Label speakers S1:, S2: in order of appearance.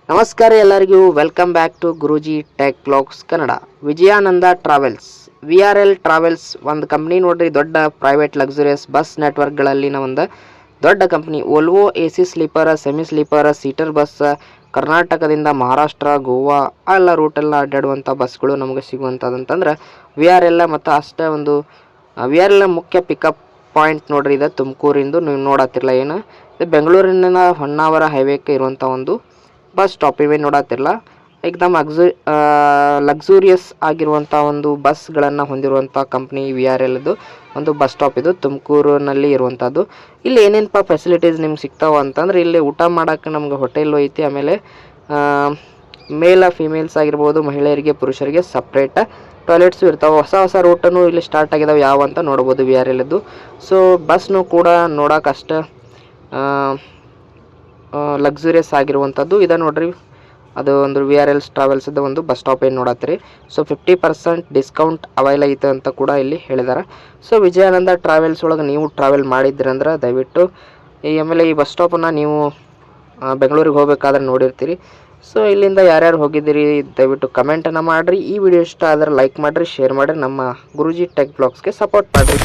S1: ನಮಸ್ಕಾರ ಎಲ್ಲರಿಗೂ welcome back to Guruji tech blogs Kannada. Vijayananda travels VRL travels ಒಂದು ಕಂಪ್ನಿ ನೋಡ್ರಿ. ದೊಡ್ಡ ಪ್ರೈವೇಟ್ ಲಕ್ಸುರಿಯಸ್ ಬಸ್ ನೆಟ್ವರ್ಕ್ಗಳಲ್ಲಿನ ಒಂದು ದೊಡ್ಡ company. Volvo AC sleeper, semi sleeper, seater bus ಕರ್ನಾಟಕದಿಂದ ಮಹಾರಾಷ್ಟ್ರ, ಗೋವಾ ಎಲ್ಲ ರೂಟೆಲ್ಲ ಅಡ್ಡಾಡುವಂಥ ಬಸ್ಗಳು ನಮಗೆ ಸಿಗುವಂಥದ್ದಂತಂದ್ರೆ VRL. ಮತ್ತು ಅಷ್ಟೇ ಒಂದು VRL ಮುಖ್ಯ ಪಿಕಪ್ ಪಾಯಿಂಟ್ ನೋಡ್ರಿ. ಇದು ತುಮಕೂರಿಂದು ನೀವು ನೋಡತ್ತಿರಲ್ಲ ಏನು, ಇದು ಬೆಂಗಳೂರಿನ ಹೊನ್ನಾವರ ಹೈವೇಕ್ಕೆ ಇರುವಂಥ ಒಂದು ಬಸ್ ಸ್ಟಾಪ್. ಇವೆ ನೋಡತ್ತಿರಲ್ಲ ಏಕದಮ್ ಲಕ್ಸುರಿಯಸ್ ಆಗಿರುವಂಥ ಒಂದು ಬಸ್ಗಳನ್ನು ಹೊಂದಿರುವಂಥ ಕಂಪ್ನಿ VRLದು ಒಂದು ಬಸ್ ಸ್ಟಾಪ್. ಇದು ತುಮಕೂರಿನಲ್ಲಿ ಇರುವಂಥದ್ದು. ಇಲ್ಲಿ ಏನೇನಪ್ಪ ಫೆಸಿಲಿಟೀಸ್ ನಿಮ್ಗೆ ಸಿಗ್ತಾವ ಅಂತಂದ್ರೆ, ಇಲ್ಲಿ ಊಟ ಮಾಡೋಕ್ಕೆ ನಮ್ಗೆ ಹೋಟೆಲ್ಲು ಐತಿ. ಆಮೇಲೆ ಫೀಮೇಲ್ಸ್ ಆಗಿರ್ಬೋದು, ಮಹಿಳೆಯರಿಗೆ ಪುರುಷರಿಗೆ ಸಪ್ರೇಟ್ ಟಾಯ್ಲೆಟ್ಸು ಇರ್ತಾವೆ. ಹೊಸ ರೂಟನ್ನು ಇಲ್ಲಿ ಸ್ಟಾರ್ಟ್ ಆಗಿದಾವೆ ಯಾವ ಅಂತ ನೋಡ್ಬೋದು VRLದ್ದು. ಸೊ ಬಸ್ನು ಕೂಡ ನೋಡೋಕೆ ಅಷ್ಟು ಲಕ್ಸುರಿಯಸ್ ಆಗಿರುವಂಥದ್ದು ಇದೆ ನೋಡ್ರಿ. ಅದು ಒಂದು VRL ಟ್ರಾವೆಲ್ಸ್ದು ಒಂದು ಬಸ್ ಸ್ಟಾಪ್ ಏನು ನೋಡತ್ತೀರಿ. ಸೊ 50% ಡಿಸ್ಕೌಂಟ್ ಅವೈಲ್ ಐತೆ ಅಂತ ಕೂಡ ಇಲ್ಲಿ ಹೇಳಿದ್ದಾರೆ. ಸೊ ವಿಜಯಾನಂದ ಟ್ರಾವೆಲ್ಸ್ ಒಳಗೆ ನೀವು ಟ್ರಾವೆಲ್ ಮಾಡಿದ್ರಂದ್ರೆ ದಯವಿಟ್ಟು ಆಮೇಲೆ ಈ ಬಸ್ ಸ್ಟಾಪನ್ನು ನೀವು ಬೆಂಗಳೂರಿಗೆ ಹೋಗಬೇಕಾದ್ರೆ ನೋಡಿರ್ತೀರಿ. ಸೊ ಇಲ್ಲಿಂದ ಯಾರ್ಯಾರು ಹೋಗಿದ್ದೀರಿ ದಯವಿಟ್ಟು ಕಮೆಂಟನ್ನು ಮಾಡಿರಿ. ಈ ವಿಡಿಯೋ ಇಷ್ಟ ಆದರೆ ಲೈಕ್ ಮಾಡಿರಿ, ಶೇರ್ ಮಾಡಿರಿ, ನಮ್ಮ ಗುರೂಜಿ ಟೆಕ್ ಬ್ಲಾಗ್ಸ್ಗೆ ಸಪೋರ್ಟ್ ಮಾಡಿರಿ.